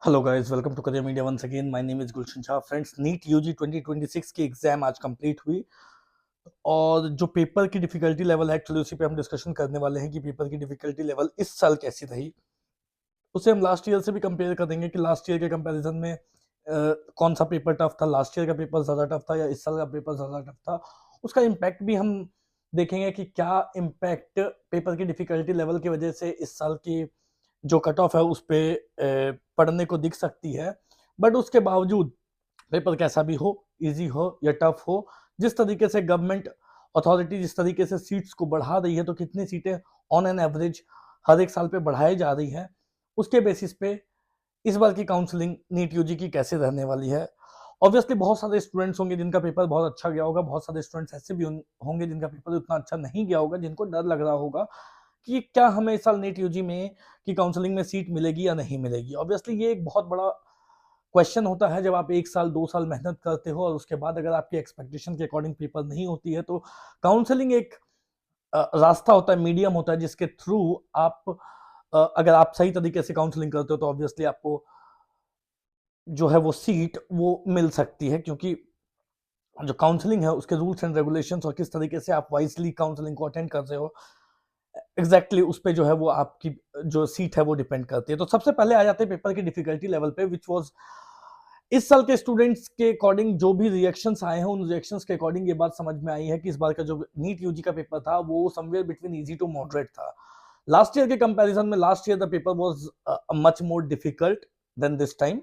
Hello guys, welcome to career media once again. My name is Gulshan Shah. Friends, NEET UG 2026 की exam आज complete हुई और जो paper की डिफिकल्टी लेवल है, एक्चुअली उसी पे हम डिस्कशन करने वाले हैं कि पेपर की डिफिकल्टी लेवल इस साल कैसी रही। उसे हम लास्ट ईयर से भी कंपेयर करेंगे कि लास्ट ईयर के कंपैरिजन में कौन सा पेपर टफ था, लास्ट ईयर का पेपर ज़्यादा टफ था या इस साल का पेपर ज़्यादा टफ था। उसका इम्पैक्ट भी हम देखेंगे कि क्या इम्पैक्ट पेपर की डिफिकल्टी लेवल की वजह से इस साल की जो कट ऑफ है उस पे पढ़ने को दिख सकती है। बट उसके बावजूद पेपर कैसा भी हो, इजी हो या टफ हो, जिस तरीके से गवर्नमेंट अथॉरिटी जिस तरीके से सीट्स को बढ़ा रही है, तो कितनी सीटें ऑन एन एवरेज हर एक साल पे बढ़ाई जा रही है, उसके बेसिस पे इस बार की काउंसलिंग नीट यूजी की कैसे रहने वाली है। ऑब्वियसली बहुत सारे स्टूडेंट्स होंगे जिनका पेपर बहुत अच्छा गया होगा, बहुत सारे स्टूडेंट्स ऐसे भी होंगे जिनका पेपर उतना अच्छा नहीं गया होगा, जिनको डर लग रहा होगा कि क्या हमें इस साल नीट यूजी में की काउंसलिंग में सीट मिलेगी या नहीं मिलेगी। ऑब्वियसली ये एक बहुत बड़ा क्वेश्चन होता है जब आप 1 साल 2 साल मेहनत करते हो और उसके बाद अगर आपकी एक्सपेक्टेशन के अकॉर्डिंग पेपर नहीं होती है, तो काउंसलिंग एक रास्ता होता है, मीडियम होता है, जिसके थ्रू आप अगर आप सही तरीके से काउंसलिंग करते हो तो ऑब्वियसली आपको जो है वो सीट वो मिल सकती है, क्योंकि जो काउंसलिंग है उसके रूल्स एंड रेगुलेशंस और किस तरीके से आप वाइजली काउंसलिंग को अटेंड कर रहे हो, एग्जैक्टली उस पे जो है वो आपकी जो सीट है वो डिपेंड करती है। तो सबसे पहले आ जाते हैं पेपर की डिफिकल्टी लेवल पे, विच वाज इस साल के स्टूडेंट्स के अकॉर्डिंग जो भी रिएक्शंस आए हैं, उन रिएक्शंस के अकॉर्डिंग ये बात समझ में आई है कि इस बार का जो नीट यूजी का पेपर था वो somewhere between easy to moderate था। लास्ट ईयर के कंपैरिजन में last year the paper was much more difficult than this time.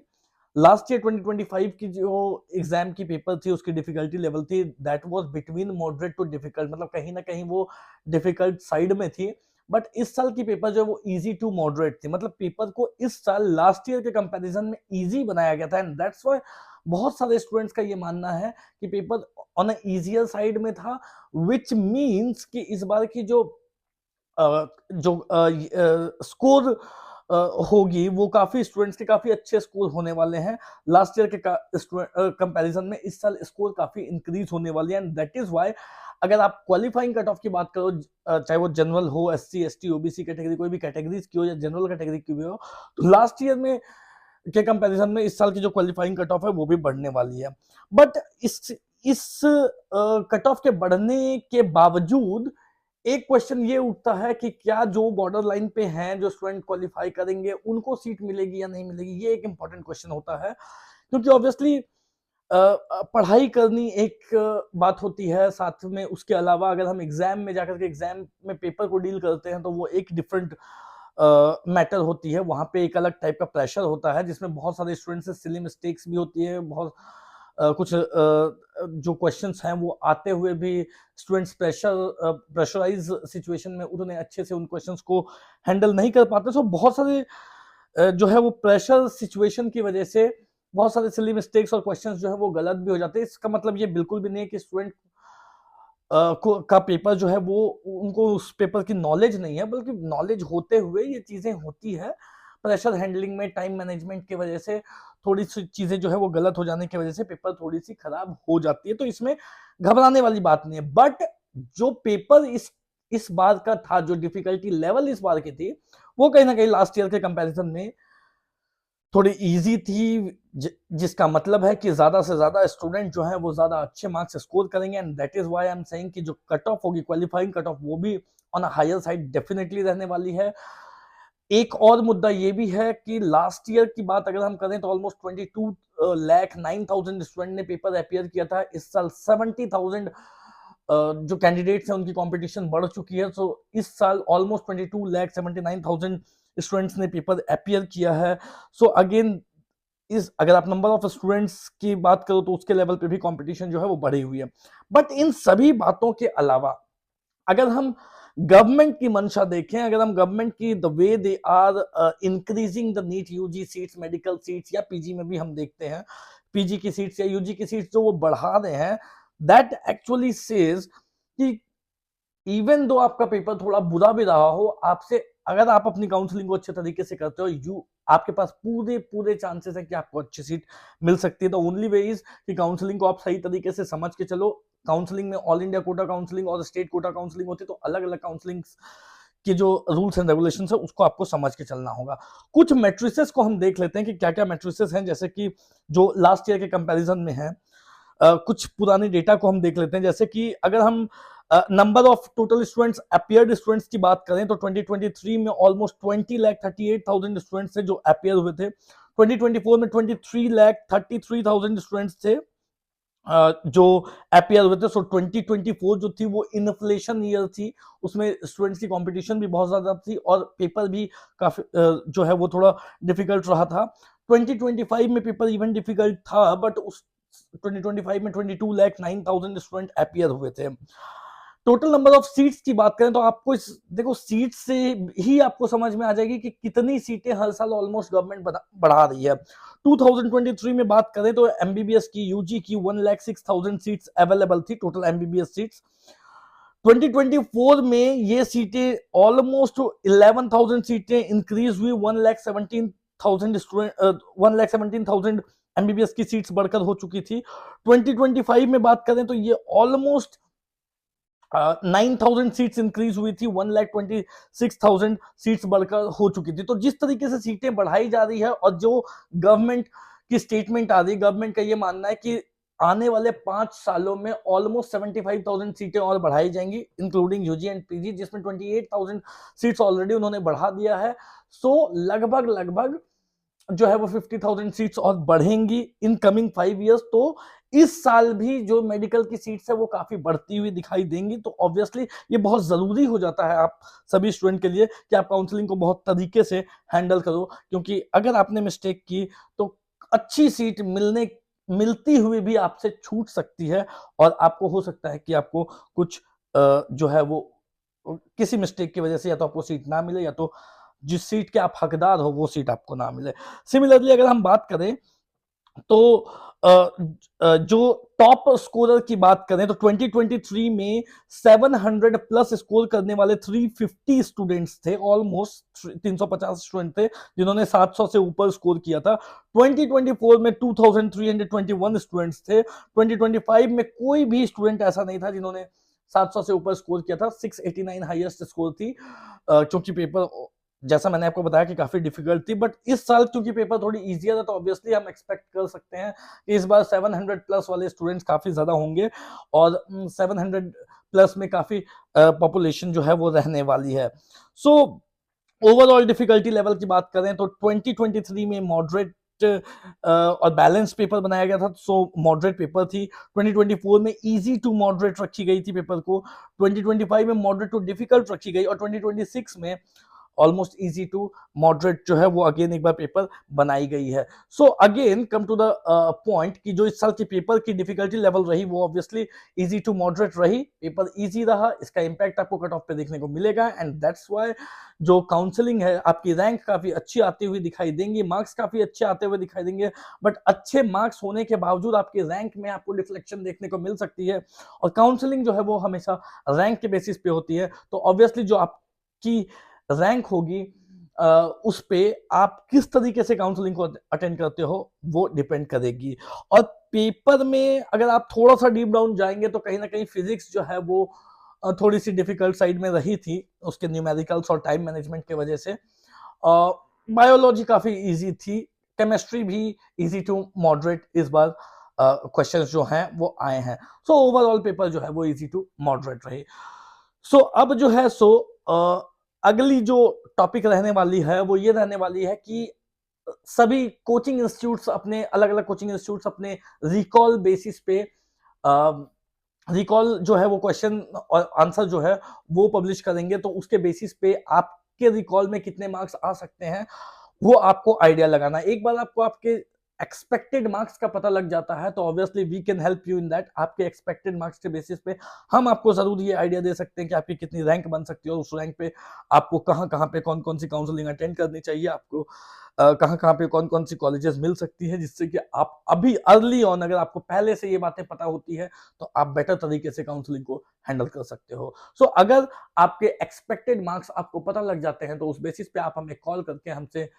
Last year 2025 की जो एग्जाम की पेपर थी उसकी डिफिकल्टी लेवल थी that was between moderate to difficult, मतलब कहीं ना कहीं वो डिफिकल्ट साइड में थी। बट इस साल की पेपर जो है वो इजी टू मॉडरेट थी, मतलब पेपर को इस साल लास्ट ईयर के कंपैरिजन में इजी बनाया गया था, एंड दैट्स व्हाई बहुत सारे स्टूडेंट्स का ये मानना है कि paper on a easier side में था, विच मीन्स कि इस बार की जो स्कोर होगी वो काफी स्टूडेंट्स के काफी अच्छे स्कोर होने वाले हैं। लास्ट ईयर के कंपैरिजन में इस साल स्कोर काफी इंक्रीज होने वाली है, एंड दैट इज व्हाई अगर आप क्वालिफाइंग कट ऑफ की बात करो, चाहे वो जनरल हो, एससी एसटी ओबीसी कैटेगरी, कोई भी कैटेगरीज की हो या जनरल कैटेगरी की भी हो, तो लास्ट ईयर में के कंपैरिजन में इस साल की जो क्वालिफाइंग कट ऑफ है वो भी बढ़ने वाली है। बट इस कट ऑफ के बढ़ने के बावजूद एक क्वेश्चन ये उठता है कि क्या जो बॉर्डर लाइन पे हैं, जो स्टूडेंट क्वालिफाई करेंगे, उनको सीट मिलेगी या नहीं मिलेगी। ये एक इंपॉर्टेंट क्वेश्चन होता है, क्योंकि ऑब्वियसली पढ़ाई करनी एक बात होती है, साथ में उसके अलावा अगर हम एग्जाम में जाकर के एग्जाम में पेपर को डील करते हैं तो वो एक डिफरेंट मैटर होती है। वहां पे एक अलग टाइप का प्रेशर होता है जिसमें बहुत सारे स्टूडेंट्स से सिली मिस्टेक्स भी होती है, बहुत कुछ जो क्वेश्चंस हैं वो आते हुए भी स्टूडेंट्स प्रेशराइज सिचुएशन में उतने अच्छे से उन क्वेश्चंस को हैंडल नहीं कर पाते। सो बहुत सारे जो है वो प्रेशर सिचुएशन की वजह से बहुत सारे सिली मिस्टेक्स और क्वेश्चंस जो है वो गलत भी हो जाते हैं। इसका मतलब ये बिल्कुल भी नहीं है कि स्टूडेंट का पेपर जो है वो उनको उस पेपर की नॉलेज नहीं है, बल्कि नॉलेज होते हुए ये चीजें होती है। प्रेशर हैंडलिंग में टाइम मैनेजमेंट की वजह से थोड़ी सी चीजें जो है वो गलत हो जाने की वजह से पेपर थोड़ी सी खराब हो जाती है, तो इसमें घबराने वाली बात नहीं है। बट जो पेपर इस बार का था, जो डिफिकल्टी लेवल इस बार की थी, वो कहीं ना कहीं लास्ट ईयर के कंपैरिजन में थोड़ी इजी थी, जिसका मतलब है कि ज्यादा से ज्यादा स्टूडेंट जो है वो ज्यादा अच्छे मार्क्स स्कोर करेंगे, and that is why I am saying कि जो कट ऑफ होगी, क्वालिफाइंग कट ऑफ, वो भी on a higher side definitely रहने वाली है। एक और मुद्दा ये भी है कि लास्ट ईयर की बात अगर हम करें तो ऑलमोस्ट 22,09,000 स्टूडेंट ने पेपर अपियर किया था। इस साल 70,000 जो कैंडिडेट्स हैं उनकी कंपटीशन बढ़ चुकी है। सो इस साल ऑलमोस्ट 22,79,000 स्टूडेंट्स ने पेपर अपियर किया है। सो अगेन इस अगर आप नंबर ऑफ स्टूडेंट्स की बात करो तो उसके लेवल पे भी कंपटीशन जो है वो बढ़ी हुई है। बट इन सभी बातों के अलावा अगर हम गवर्नमेंट की मंशा देखें, अगर हम गवर्नमेंट की the way they are increasing the NEET UG seats, medical seats, या पीजी में भी हम देखते हैं पीजी की सीट्स या यूजी की सीट्स जो वो बढ़ा रहे हैं, दैट एक्चुअली सेज कि इवन दो आपका पेपर थोड़ा बुरा भी रहा हो, आपसे अगर आप अपनी काउंसलिंग को अच्छे तरीके से करते हो, यू आपके पास पूरे पूरे चांसेस है कि आपको अच्छी सीट मिल सकती है। तो ओनली वे इज कि काउंसलिंग को आप सही तरीके से समझ के चलो। काउंसलिंग में ऑल इंडिया कोटा काउंसलिंग और स्टेट कोटा काउंसलिंग होती है, तो अलग अलग काउंसलिंग कि जो रूल्स एंड रेगुलेशन है उसको आपको समझ के चलना होगा। कुछ मैट्रिसेस को हम देख लेते हैं कि क्या क्या मैट्रिसेस हैं, जैसे कि जो लास्ट ईयर के कंपैरिजन में है। कुछ पुराने डेटा को हम देख लेते हैं, जैसे कि अगर हम number of total students appeared students की बात करें तो 2023 में ऑलमोस्ट 20,38,000 स्टूडेंट्स थे जो अपीयर हुए थे। 2024 में 23,33,000 स्टूडेंट्स थे जो अपीयर हुए थे। सो 2024 जो थी वो इन्फ्लेशन ईयर थी, उसमें स्टूडेंट्स की कंपटीशन भी बहुत ज्यादा थी और पेपर भी काफी जो है वो थोड़ा डिफिकल्ट रहा था। 2025 में पेपर इवन डिफिकल्ट था, बट उस 2025 में 22,09,000 स्टूडेंट अपीयर हुए थे। टोटल नंबर ऑफ सीट्स की बात करें तो आपको इस देखो सीट से ही आपको समझ में आ जाएगी कि कितनी सीटें हर साल ऑलमोस्ट गवर्नमेंट बढ़ा रही है। 2023 में बात करें तो एमबीबीएस की यूजी की 1,06,000 सीट्स अवेलेबल थी, टोटल एमबीबीएस सीट्स। 2024 में ये सीटें ऑलमोस्ट 11,000 सीटें इंक्रीज हुई, 1,17,000 स्टूडेंट 1,17,000 एमबीबीएस की सीट्स बढ़कर हो चुकी थी। 2025 में बात करें तो ये ऑलमोस्ट 9,000 सीट्स इंक्रीज हुई थी, 1,26,000 सीट्स बढ़कर हो चुकी थी। तो जिस तरीके से सीटें बढ़ाई जा रही है और जो गवर्नमेंट की स्टेटमेंट आ रही है, गवर्नमेंट का ये मानना है कि आने वाले 5 सालों में ऑलमोस्ट 75,000 सीटें और बढ़ाई जाएंगी, इंक्लूडिंग यूजी एंड पीजी, जिसमें 28,000 सीट्स ऑलरेडी उन्होंने बढ़ा दिया है। सो लगभग जो है वो 50,000 सीट्स और बढ़ेंगी इन कमिंग 5 इयर्स। तो इस साल भी जो मेडिकल की सीट्स है वो काफी बढ़ती हुई दिखाई देंगी। तो ऑब्वियसली ये बहुत जरूरी हो जाता है आप सभी स्टूडेंट के लिए कि आप काउंसलिंग को बहुत तरीके से हैंडल करो, क्योंकि अगर आपने मिस्टेक की तो अच्छी सीट मिलती हुई भी आपसे छूट सकती है और आपको हो सकता है कि आपको कुछ जो है वो किसी मिस्टेक की वजह से या तो आपको सीट ना मिले या तो जिस सीट के आप हकदार हो वो सीट आपको ना मिले। सिमिलरली अगर हम बात करें तो जो टॉप स्कोरर की बात करें तो 2023 में 700 प्लस स्कोर करने वाले 350 स्टूडेंट्स थे, ऑलमोस्ट 350 स्टूडेंट थे जिन्होंने 700 से ऊपर स्कोर किया था। 2024 में 2321 स्टूडेंट्स थे। 2025 में कोई भी स्टूडेंट ऐसा नहीं था जिन्होंने 700 से ऊपर स्कोर किया था। 689 हाईएस्ट स्कोर थी, क्योंकि पेपर जैसा मैंने आपको बताया कि काफी डिफिकल्ट थी, बट इस साल क्योंकि पेपर थोड़ी इजियर है तो ऑब्वियसली हम एक्सपेक्ट कर सकते हैं कि इस बार 700 प्लस वाले स्टूडेंट्स काफी ज्यादा होंगे और 700 प्लस में काफी पॉपुलेशन जो है वो रहने वाली है। सो ओवरऑल डिफिकल्टी लेवल की बात करें तो 2023 में मॉडरेट और बैलेंस पेपर बनाया गया था, सो मॉडरेट पेपर थी। 2024 में इजी टू मॉडरेट रखी गई थी पेपर को, 2025 में मॉडरेट टू डिफिकल्ट रखी गई और 2026 में ऑलमोस्ट इजी टू मॉडरेट जो है वो अगेन एक बार पेपर बनाई गई है। So again come to the point कि जो इस साल के पेपर की डिफिकल्टी लेवल रही वो ऑब्वियसली इजी टू मॉडरेट रही, पेपर इजी रहा, इसका इंपैक्ट आपको कट ऑफ पे देखने को मिलेगा। एंड दैट्स व्हाई जो काउंसलिंग है आपकी रैंक काफी अच्छी आती हुई दिखाई देंगी, मार्क्स काफी अच्छे आते हुए दिखाई देंगे, बट अच्छे मार्क्स होने के बावजूद आपकी रैंक में आपको डिफ्लेक्शन देखने को मिल सकती है। और काउंसलिंग जो है वो हमेशा रैंक के बेसिस पे होती है, तो ऑब्वियसली जो आपकी रैंक होगी उस पे आप किस तरीके से काउंसलिंग को अटेंड करते हो वो डिपेंड करेगी। और पेपर में अगर आप थोड़ा सा डीप डाउन जाएंगे तो कहीं ना कहीं फिजिक्स जो है वो थोड़ी सी डिफिकल्ट साइड में रही थी, उसके न्यूमेरिकल्स और टाइम मैनेजमेंट की वजह से। बायोलॉजी काफी इजी थी, केमिस्ट्री भी इजी टू मॉडरेट इस बार क्वेश्चंस जो हैं वो आए हैं। सो ओवरऑल पेपर जो है वो इजी टू मॉडरेट रही। सो अब जो है अगली जो टॉपिक रहने वाली है वो ये रहने वाली है कि सभी कोचिंग इंस्टीट्यूट्स अपने अलग अलग कोचिंग इंस्टीट्यूट्स अपने रिकॉल बेसिस पे रिकॉल जो है वो क्वेश्चन और आंसर जो है वो पब्लिश करेंगे, तो उसके बेसिस पे आपके रिकॉल में कितने मार्क्स आ सकते हैं वो आपको आइडिया लगाना है। एक बार आपको आपके एक्सपेक्टेड मार्क्स का पता लग जाता है तो obviously we can help you in that. आपके एक्सपेक्टेड मार्क्स के बेसिस पे हम आपको जरूर ये आइडिया दे सकते हैं कि आपकी कितनी रैंक बन सकती है और उस रैंक पे आपको कहाँ कहाँ पे कौन कौन सी काउंसलिंग अटेंड करनी चाहिए, आपको कहाँ कहाँ पे कौन कौन सी कॉलेजेस मिल सकती है, जिससे कि आप अभी अर्ली ऑन अगर आपको पहले से ये बातें पता होती है तो आप बेटर तरीके से काउंसलिंग को हैंडल कर सकते हो। सो अगर आपके एक्सपेक्टेड मार्क्स आपको पता लग जाते हैं तो उस बेसिस पे आप हमें कॉल करके हमसे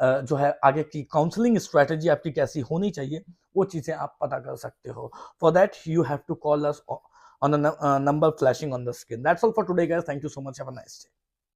जो है आगे की काउंसलिंग स्ट्रेटेजी आपकी कैसी होनी चाहिए वो चीजें आप पता कर सकते हो। For that you have to call us on a number flashing on the screen. That's all for today guys, thank you so much, have a nice day.